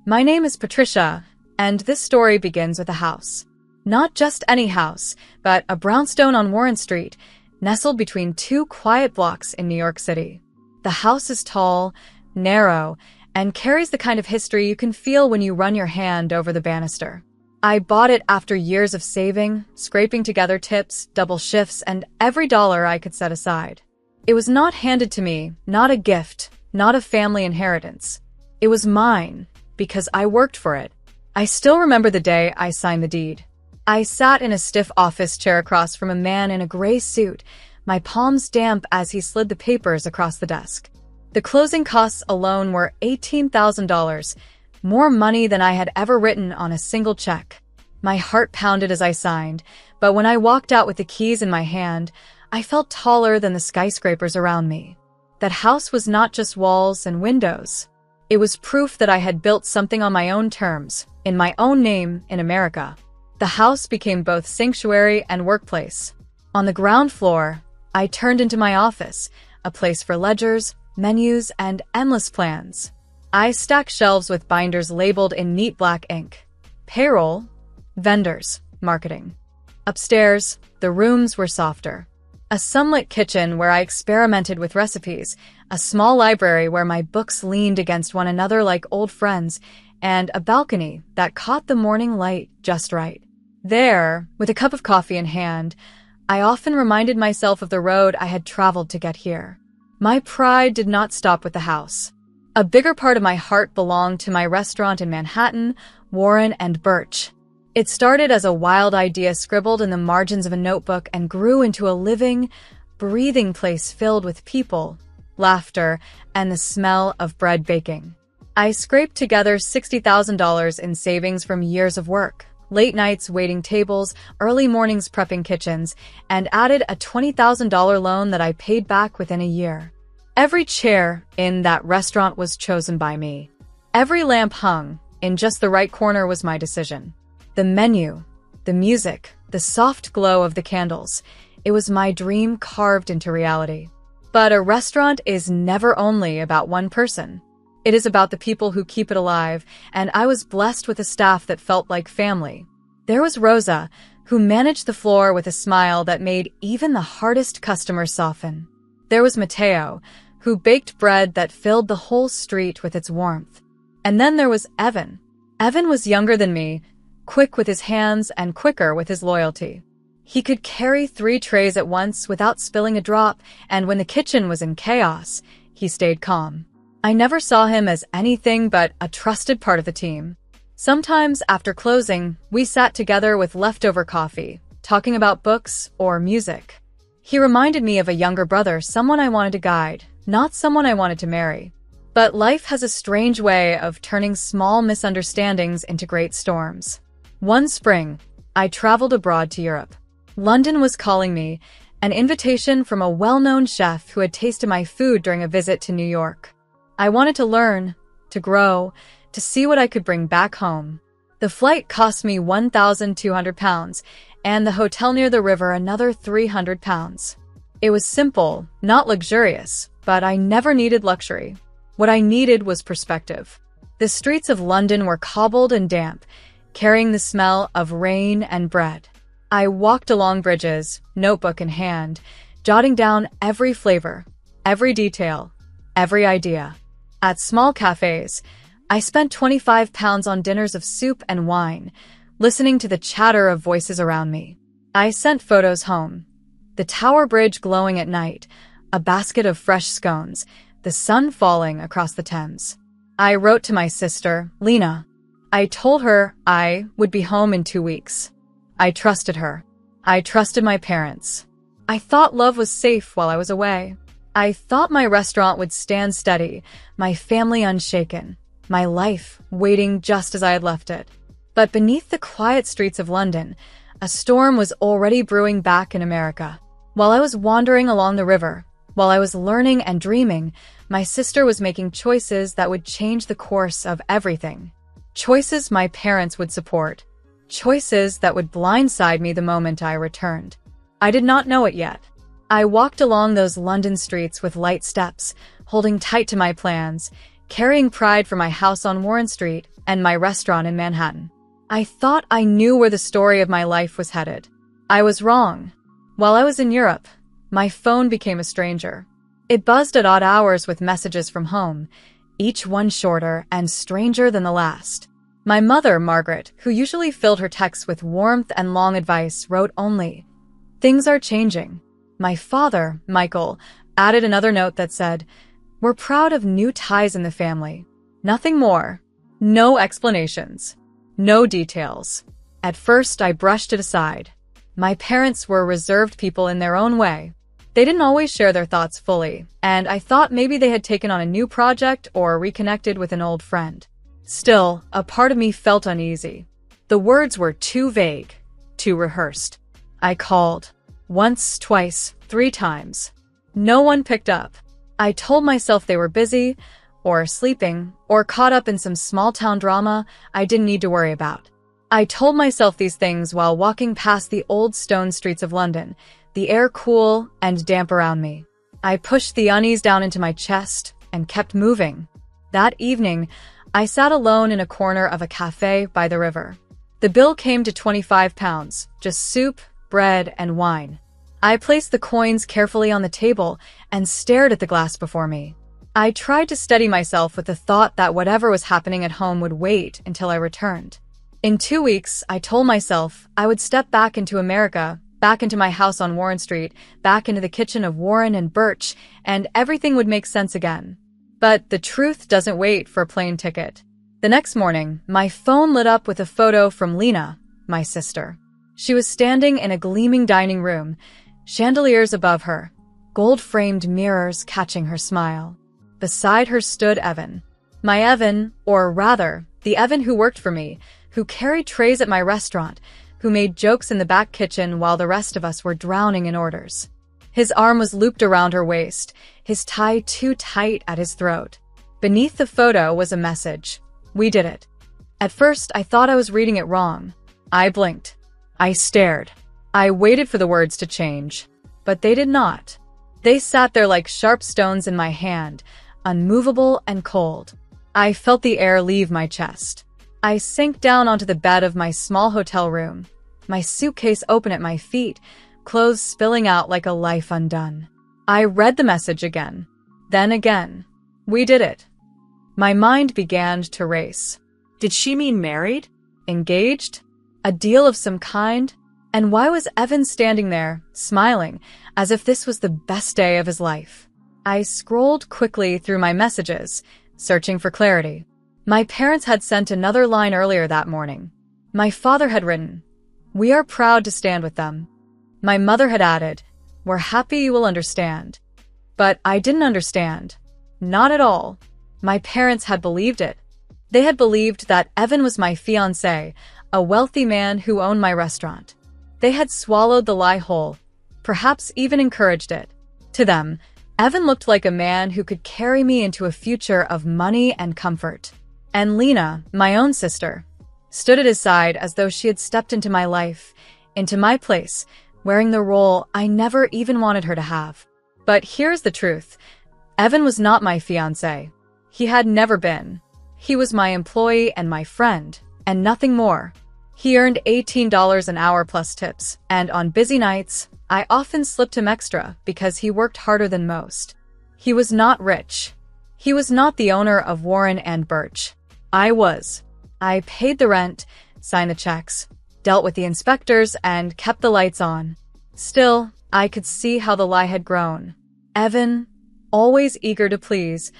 My name is Patricia, and this story begins with a house. Not just any house, but a brownstone on Warren Street, nestled between two quiet blocks in New York City. The house is tall, narrow, and carries the kind of history you can feel when you run your hand over the banister. I bought it after years of saving, scraping together tips, double shifts, and every dollar I could set aside. It was not handed to me, not a gift, not a family inheritance. It was mine, because I worked for it. I still remember the day I signed the deed. I sat in a stiff office chair across from a man in a gray suit, my palms damp as he slid the papers across the desk. The closing costs alone were $18,000, more money than I had ever written on a single check. My heart pounded as I signed, but when I walked out with the keys in my hand, I felt taller than the skyscrapers around me. That house was not just walls and windows. It was proof that I had built something on my own terms, in my own name, in America. The house became both sanctuary and workplace. On the ground floor, I turned into my office, a place for ledgers, menus, and endless plans. I stacked shelves with binders labeled in neat black ink. Payroll, vendors, marketing. Upstairs, the rooms were softer. A sunlit kitchen where I experimented with recipes, a small library where my books leaned against one another like old friends, and a balcony that caught the morning light just right. There, with a cup of coffee in hand, I often reminded myself of the road I had traveled to get here. My pride did not stop with the house. A bigger part of my heart belonged to my restaurant in Manhattan, Warren and Birch. It started as a wild idea scribbled in the margins of a notebook and grew into a living, breathing place filled with people, laughter, and the smell of bread baking. I scraped together $60,000 in savings from years of work, late nights waiting tables, early mornings prepping kitchens, and added a $20,000 loan that I paid back within a year. Every chair in that restaurant was chosen by me. Every lamp hung in just the right corner was my decision. The menu, the music, the soft glow of the candles. It was my dream carved into reality. But a restaurant is never only about one person. It is about the people who keep it alive, and I was blessed with a staff that felt like family. There was Rosa, who managed the floor with a smile that made even the hardest customers soften. There was Mateo, who baked bread that filled the whole street with its warmth. And then there was Evan. Evan was younger than me, quick with his hands and quicker with his loyalty. He could carry 3 trays at once without spilling a drop, and when the kitchen was in chaos, he stayed calm. I never saw him as anything but a trusted part of the team. Sometimes after closing, we sat together with leftover coffee, talking about books or music. He reminded me of a younger brother, someone I wanted to guide, not someone I wanted to marry. But life has a strange way of turning small misunderstandings into great storms. One spring, I traveled abroad to Europe. London was calling me, an invitation from a well-known chef who had tasted my food during a visit to New York. I wanted to learn, to grow, to see what I could bring back home. The flight cost me £1,200, and the hotel near the river another £300. It was simple, not luxurious, but I never needed luxury. What I needed was perspective. The streets of London were cobbled and damp, carrying the smell of rain and bread. I walked along bridges, notebook in hand, jotting down every flavor, every detail, every idea. At small cafes, I spent £25 on dinners of soup and wine, listening to the chatter of voices around me. I sent photos home. The Tower Bridge glowing at night, a basket of fresh scones, the sun falling across the Thames. I wrote to my sister, Lena. I told her I would be home in 2 weeks. I trusted her. I trusted my parents. I thought love was safe while I was away. I thought my restaurant would stand steady, my family unshaken, my life waiting just as I had left it. But beneath the quiet streets of London, a storm was already brewing back in America. While I was wandering along the river, while I was learning and dreaming, my sister was making choices that would change the course of everything. Choices my parents would support. Choices that would blindside me the moment I returned. I did not know it yet. I walked along those London streets with light steps, holding tight to my plans, carrying pride for my house on Warren Street and my restaurant in Manhattan. I thought I knew where the story of my life was headed. I was wrong. While I was in Europe, my phone became a stranger. It buzzed at odd hours with messages from home, each one shorter and stranger than the last. My mother, Margaret, who usually filled her texts with warmth and long advice, wrote only, "Things are changing." My father, Michael, added another note that said, "We're proud of new ties in the family." Nothing more. No explanations. No details. At first, I brushed it aside. My parents were reserved people in their own way. They didn't always share their thoughts fully, and I thought maybe they had taken on a new project or reconnected with an old friend. Still, a part of me felt uneasy. The words were too vague, too rehearsed. I called. Once, twice, 3 times. No one picked up. I told myself they were busy, or sleeping, or caught up in some small-town drama I didn't need to worry about. I told myself these things while walking past the old stone streets of London, the air cool and damp around me. I pushed the unease down into my chest and kept moving. That evening, I sat alone in a corner of a cafe by the river. The bill came to £25, just soup, bread, and wine. I placed the coins carefully on the table and stared at the glass before me. I tried to steady myself with the thought that whatever was happening at home would wait until I returned. In 2 weeks, I told myself I would step back into America, back into my house on Warren Street, back into the kitchen of Warren and Birch, and everything would make sense again. But the truth doesn't wait for a plane ticket. The next morning, my phone lit up with a photo from Lena, my sister. She was standing in a gleaming dining room, chandeliers above her, gold-framed mirrors catching her smile. Beside her stood Evan. My Evan, or rather, the Evan who worked for me, who carried trays at my restaurant, who made jokes in the back kitchen while the rest of us were drowning in orders. His arm was looped around her waist, his tie too tight at his throat. Beneath the photo was a message. We did it. At first, I thought I was reading it wrong. I blinked. I stared. I waited for the words to change. But they did not. They sat there like sharp stones in my hand, unmovable and cold. I felt the air leave my chest. I sank down onto the bed of my small hotel room, my suitcase open at my feet, clothes spilling out like a life undone. I read the message again, then again. We did it. My mind began to race. Did she mean married? Engaged? A deal of some kind? And why was Evan standing there, smiling, as if this was the best day of his life? I scrolled quickly through my messages, searching for clarity. My parents had sent another line earlier that morning. My father had written, "We are proud to stand with them." My mother had added, "We're happy you will understand." But I didn't understand. Not at all. My parents had believed it. They had believed that Evan was my fiancé, a wealthy man who owned my restaurant. They had swallowed the lie whole, perhaps even encouraged it. To them, Evan looked like a man who could carry me into a future of money and comfort. And Lena, my own sister, stood at his side as though she had stepped into my life, into my place, wearing the role I never even wanted her to have. But here's the truth. Evan was not my fiancé. He had never been. He was my employee and my friend, and nothing more. He earned $18 an hour plus tips, and on busy nights, I often slipped him extra because he worked harder than most. He was not rich. He was not the owner of Warren and Birch. I was. I paid the rent, signed the checks, dealt with the inspectors, and kept the lights on. Still, I could see how the lie had grown. Evan, always eager to please,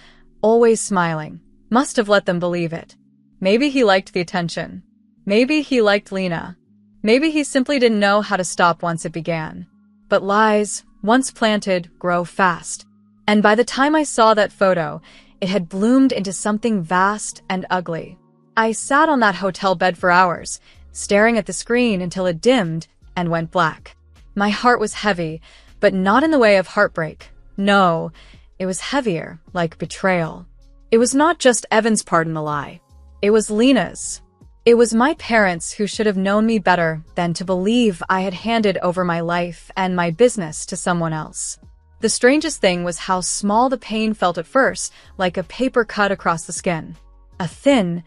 always smiling, must have let them believe it. Maybe he liked the attention. Maybe he liked Lena. Maybe he simply didn't know how to stop once it began. But lies, once planted, grow fast. And by the time I saw that photo, it had bloomed into something vast and ugly. I sat on that hotel bed for hours, staring at the screen until it dimmed and went black. My heart was heavy, but not in the way of heartbreak. No, it was heavier, like betrayal. It was not just Evan's part in the lie. It was Lena's. It was my parents who should have known me better than to believe I had handed over my life and my business to someone else. The strangest thing was how small the pain felt at first, like a paper cut across the skin. A thin,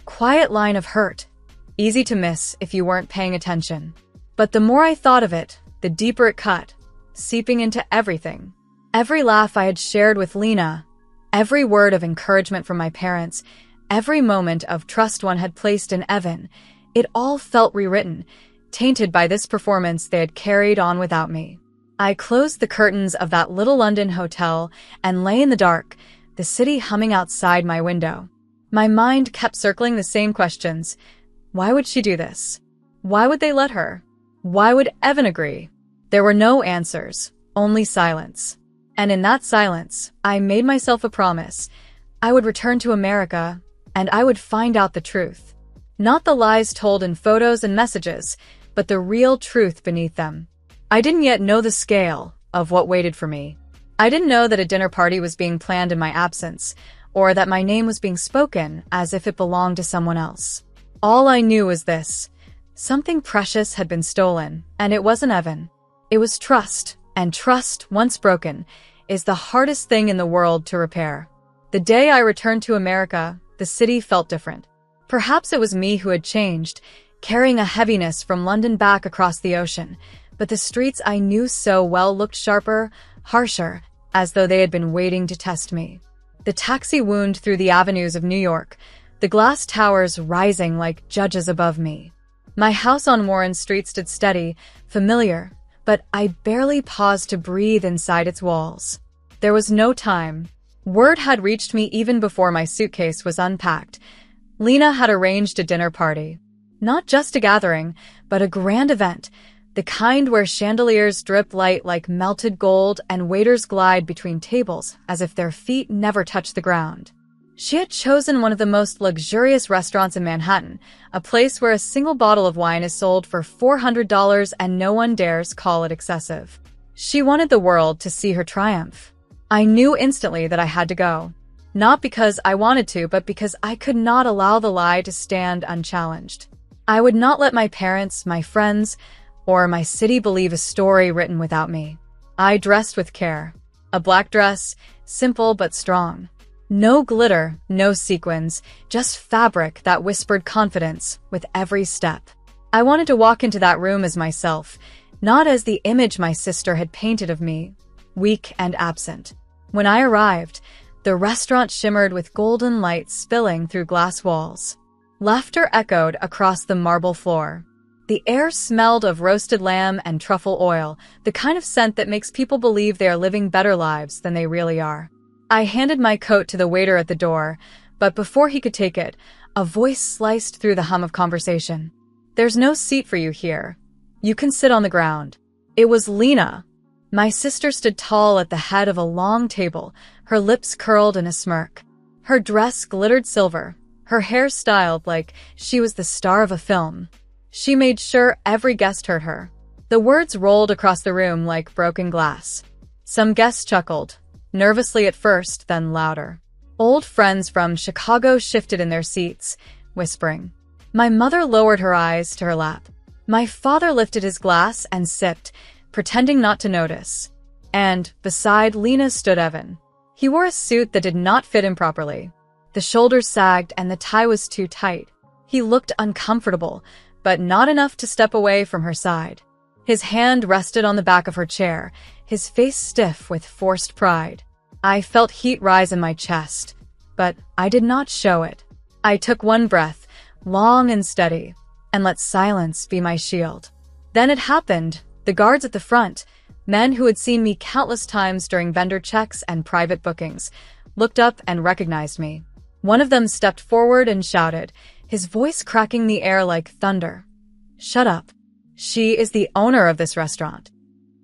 quiet line of hurt, easy to miss if you weren't paying attention. But the more I thought of it, the deeper it cut, seeping into everything. Every laugh I had shared with Lena, every word of encouragement from my parents, every moment of trust one had placed in Evan, it all felt rewritten, tainted by this performance they had carried on without me. I closed the curtains of that little London hotel and lay in the dark, the city humming outside my window. My mind kept circling the same questions. Why would she do this? Why would they let her? Why would Evan agree? There were no answers, only silence. And in that silence, I made myself a promise. I would return to America, and I would find out the truth. Not the lies told in photos and messages, but the real truth beneath them. I didn't yet know the scale of what waited for me. I didn't know that a dinner party was being planned in my absence, or that my name was being spoken as if it belonged to someone else. All I knew was this. Something precious had been stolen, and it wasn't Evan. It was trust, and trust, once broken, is the hardest thing in the world to repair. The day I returned to America, the city felt different. Perhaps it was me who had changed, carrying a heaviness from London back across the ocean, but the streets I knew so well looked sharper, harsher, as though they had been waiting to test me. The taxi wound through the avenues of New York, the glass towers rising like judges above me. My house on Warren Street stood steady, familiar, but I barely paused to breathe inside its walls. There was no time. Word had reached me even before my suitcase was unpacked. Lena had arranged a dinner party. Not just a gathering, but a grand event, the kind where chandeliers drip light like melted gold and waiters glide between tables as if their feet never touch the ground. She had chosen one of the most luxurious restaurants in Manhattan, a place where a single bottle of wine is sold for $400 and no one dares call it excessive. She wanted the world to see her triumph. I knew instantly that I had to go. Not because I wanted to, but because I could not allow the lie to stand unchallenged. I would not let my parents, my friends, or my city believe a story written without me. I dressed with care. A black dress, simple but strong. No glitter, no sequins, just fabric that whispered confidence with every step. I wanted to walk into that room as myself, not as the image my sister had painted of me, weak and absent. When I arrived, the restaurant shimmered with golden light spilling through glass walls. Laughter echoed across the marble floor. The air smelled of roasted lamb and truffle oil, the kind of scent that makes people believe they are living better lives than they really are. I handed my coat to the waiter at the door, but before he could take it, a voice sliced through the hum of conversation. "There's no seat for you here. You can sit on the ground." It was Lena. My sister stood tall at the head of a long table, her lips curled in a smirk. Her dress glittered silver, her hair styled like she was the star of a film. She made sure every guest heard her. The words rolled across the room like broken glass. Some guests chuckled, nervously at first, then louder. Old friends from Chicago shifted in their seats, whispering. My mother lowered her eyes to her lap. My father lifted his glass and sipped, pretending not to notice. And beside Lena stood Evan. He wore a suit that did not fit him properly. The shoulders sagged and the tie was too tight. He looked uncomfortable, but not enough to step away from her side. His hand rested on the back of her chair, his face stiff with forced pride. I felt heat rise in my chest, but I did not show it. I took one breath, long and steady, and let silence be my shield. Then it happened. The guards at the front, men who had seen me countless times during vendor checks and private bookings, looked up and recognized me. One of them stepped forward and shouted, his voice cracking the air like thunder. "Shut up. She is the owner of this restaurant."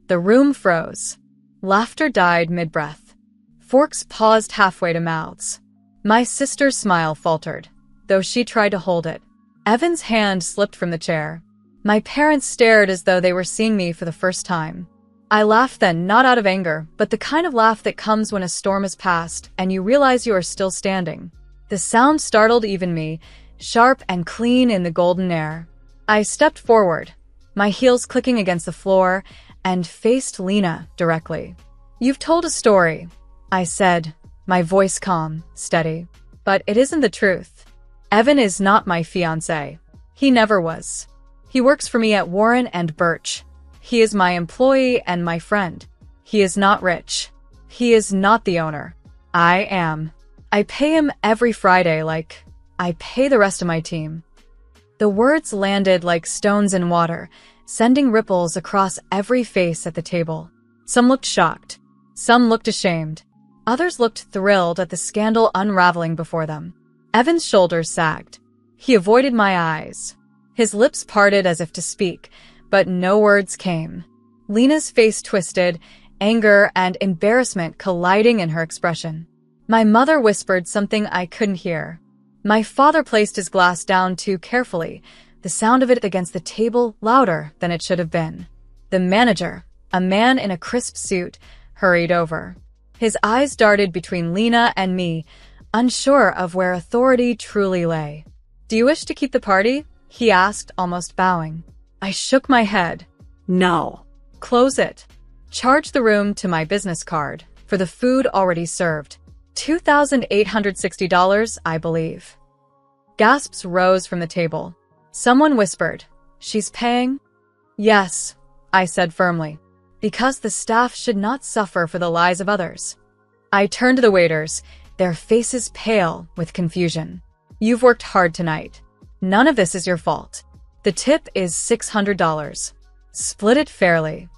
The room froze. Laughter died mid-breath. Forks paused halfway to mouths. My sister's smile faltered, though she tried to hold it. Evan's hand slipped from the chair. My parents stared as though they were seeing me for the first time. I laughed then, not out of anger, but the kind of laugh that comes when a storm has passed and you realize you are still standing. The sound startled even me, sharp and clean in the golden air. I stepped forward, my heels clicking against the floor, and faced Lena directly. You've told a story, I said, my voice calm, steady. But it isn't the truth. Evan is not my fiancé. He never was. He works for me at Warren and Birch. He is my employee and my friend. He is not rich. He is not the owner. I am. I pay him every Friday like I pay the rest of my team. The words landed like stones in water, sending ripples across every face at the table. Some looked shocked. Some looked ashamed. Others looked thrilled at the scandal unraveling before them. Evan's shoulders sagged. He avoided my eyes. His lips parted as if to speak, but no words came. Lena's face twisted, anger and embarrassment colliding in her expression. My mother whispered something I couldn't hear. My father placed his glass down too carefully, the sound of it against the table louder than it should have been. The manager, a man in a crisp suit, hurried over. His eyes darted between Lena and me, unsure of where authority truly lay. "Do you wish to keep the party?" he asked, almost bowing. I shook my head. No. "Close it. Charge the room to my business card for the food already served. $2,860, I believe." Gasps rose from the table. Someone whispered, "She's paying?" "Yes," I said firmly, "because the staff should not suffer for the lies of others." I turned to the waiters, their faces pale with confusion. "You've worked hard tonight. None of this is your fault. The tip is $600. Split it fairly."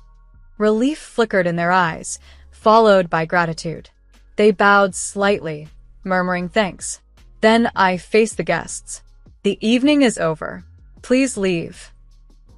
Relief flickered in their eyes, followed by gratitude. They bowed slightly, murmuring thanks. Then I faced the guests. "The evening is over. Please leave."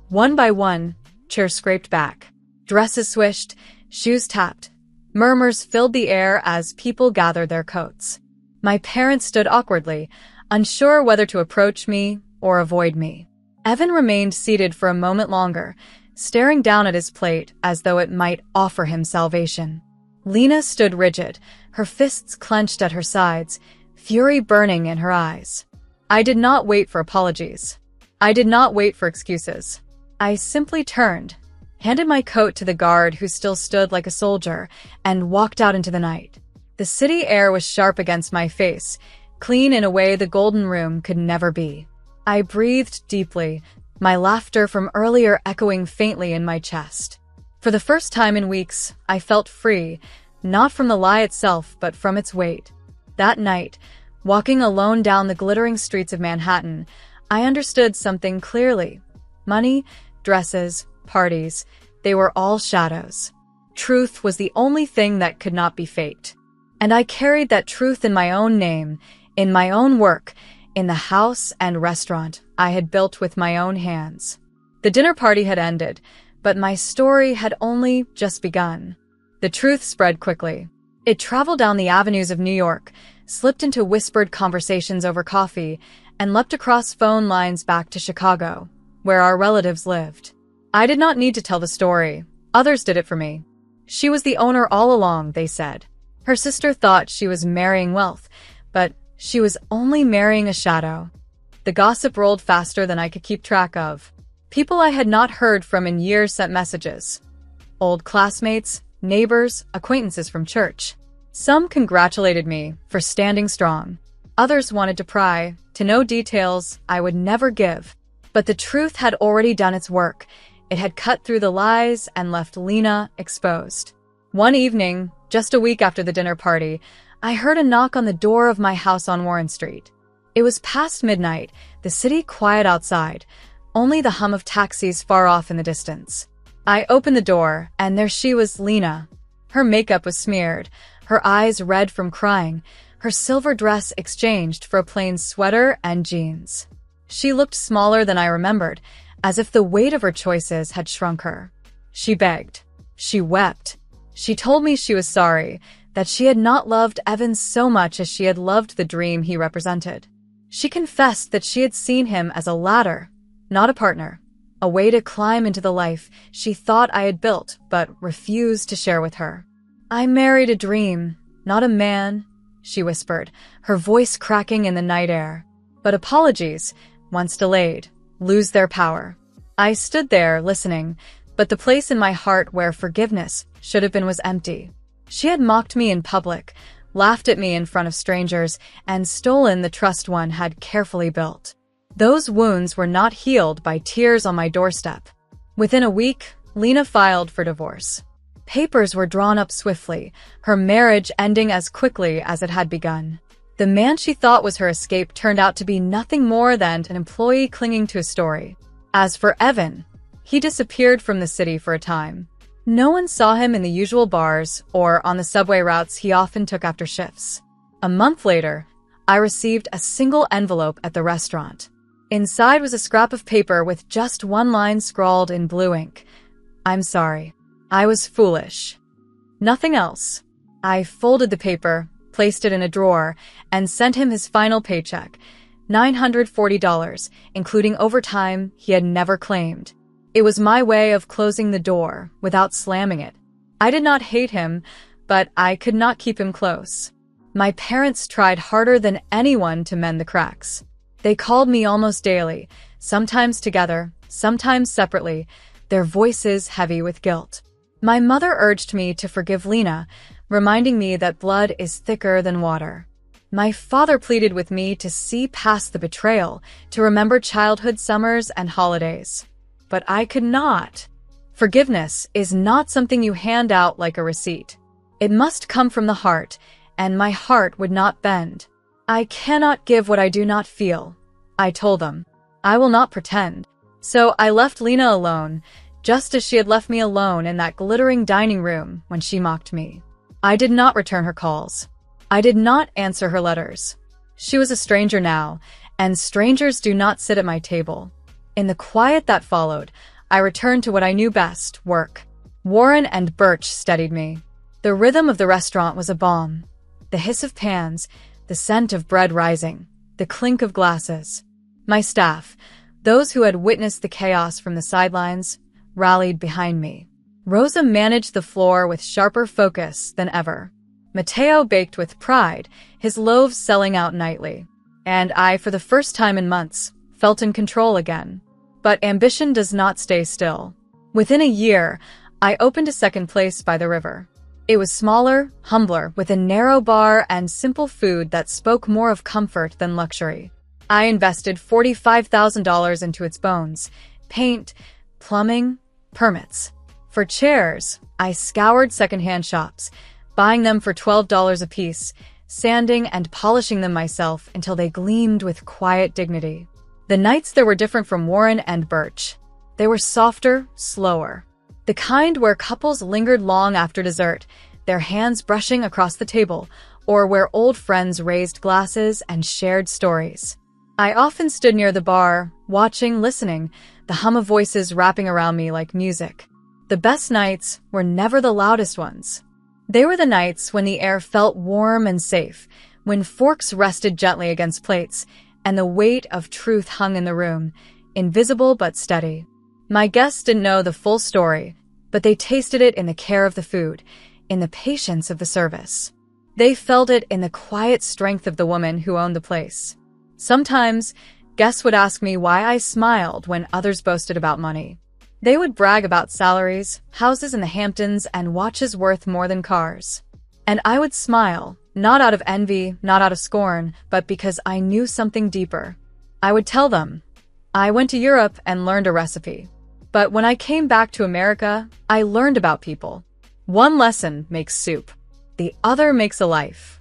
One by one, chairs scraped back. Dresses swished, shoes tapped. Murmurs filled the air as people gathered their coats. My parents stood awkwardly, unsure whether to approach me or avoid me. Evan remained seated for a moment longer, staring down at his plate as though it might offer him salvation. Lena stood rigid, her fists clenched at her sides, fury burning in her eyes. I did not wait for apologies. I did not wait for excuses. I simply turned, handed my coat to the guard who still stood like a soldier, and walked out into the night. The city air was sharp against my face, clean in a way the golden room could never be. I breathed deeply, my laughter from earlier echoing faintly in my chest. For the first time in weeks, I felt free, not from the lie itself, but from its weight. That night, walking alone down the glittering streets of Manhattan, I understood something clearly. Money, dresses, parties, they were all shadows. Truth was the only thing that could not be faked. And I carried that truth in my own name, in my own work, in the house and restaurant I had built with my own hands. The dinner party had ended, but my story had only just begun. The truth spread quickly. It traveled down the avenues of New York, slipped into whispered conversations over coffee, and leapt across phone lines back to Chicago, where our relatives lived. I did not need to tell the story. Others did it for me. She was the owner all along, they said. Her sister thought she was marrying wealth, but she was only marrying a shadow. The gossip rolled faster than I could keep track of. People I had not heard from in years sent messages. Old classmates, neighbors, acquaintances from church. Some congratulated me for standing strong. Others wanted to pry, to know details I would never give. But the truth had already done its work. It had cut through the lies and left Lena exposed. One evening, just a week after the dinner party, I heard a knock on the door of my house on Warren Street. It was past midnight, the city quiet outside, only the hum of taxis far off in the distance. I opened the door, and there she was, Lena. Her makeup was smeared, her eyes red from crying, her silver dress exchanged for a plain sweater and jeans. She looked smaller than I remembered, as if the weight of her choices had shrunk her. She begged. She wept. She told me she was sorry, that she had not loved Evan so much as she had loved the dream he represented. She confessed that she had seen him as a ladder, not a partner, a way to climb into the life she thought I had built but refused to share with her. "I married a dream, not a man," she whispered, her voice cracking in the night air. But apologies, once delayed, lose their power. I stood there listening, but the place in my heart where forgiveness should have been was empty. She had mocked me in public, laughed at me in front of strangers, and stolen the trust one had carefully built. Those wounds were not healed by tears on my doorstep. Within a week, Lena filed for divorce. Papers were drawn up swiftly, her marriage ending as quickly as it had begun. The man she thought was her escape turned out to be nothing more than an employee clinging to a story. As for Evan, he disappeared from the city for a time. No one saw him in the usual bars or on the subway routes he often took after shifts. A month later, I received a single envelope at the restaurant. Inside was a scrap of paper with just one line scrawled in blue ink. "I'm sorry. I was foolish." Nothing else. I folded the paper, placed it in a drawer, and sent him his final paycheck, $940, including overtime he had never claimed. It was my way of closing the door without slamming it. I did not hate him, but I could not keep him close. My parents tried harder than anyone to mend the cracks. They called me almost daily, sometimes together, sometimes separately, their voices heavy with guilt. My mother urged me to forgive Lena, reminding me that blood is thicker than water. My father pleaded with me to see past the betrayal, to remember childhood summers and holidays. But I could not. Forgiveness is not something you hand out like a receipt. It must come from the heart, and my heart would not bend. "I cannot give what I do not feel," I told them. "I will not pretend." So I left Lena alone, just as she had left me alone in that glittering dining room when she mocked me. I did not return her calls. I did not answer her letters. She was a stranger now, and strangers do not sit at my table. In the quiet that followed, I returned to what I knew best, work. Warren and Birch steadied me. The rhythm of the restaurant was a balm. The hiss of pans, the scent of bread rising, the clink of glasses. My staff, those who had witnessed the chaos from the sidelines, rallied behind me. Rosa managed the floor with sharper focus than ever. Mateo baked with pride, his loaves selling out nightly. And I, for the first time in months, felt in control again. But ambition does not stay still. Within a year, I opened a second place by the river. It was smaller, humbler, with a narrow bar and simple food that spoke more of comfort than luxury. I invested $45,000 into its bones, paint, plumbing, permits. For chairs, I scoured secondhand shops, buying them for $12 apiece, sanding and polishing them myself until they gleamed with quiet dignity. The nights there were different from Warren and Birch. They were softer, slower. The kind where couples lingered long after dessert, their hands brushing across the table, or where old friends raised glasses and shared stories. I often stood near the bar, watching, listening, the hum of voices wrapping around me like music. The best nights were never the loudest ones. They were the nights when the air felt warm and safe, when forks rested gently against plates, and the weight of truth hung in the room, invisible but steady. My guests didn't know the full story, but they tasted it in the care of the food, in the patience of the service. They felt it in the quiet strength of the woman who owned the place. Sometimes, guests would ask me why I smiled when others boasted about money. They would brag about salaries, houses in the Hamptons, and watches worth more than cars. And I would smile, not out of envy, not out of scorn, but because I knew something deeper. I would tell them, I went to Europe and learned a recipe. But when I came back to America, I learned about people. One lesson makes soup. The other makes a life.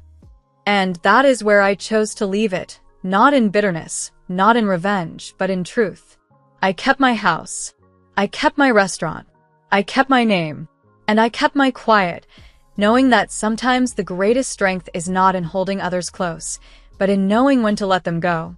And that is where I chose to leave it, not in bitterness, not in revenge, but in truth. I kept my house. I kept my restaurant. I kept my name. And I kept my quiet, knowing that sometimes the greatest strength is not in holding others close, but in knowing when to let them go.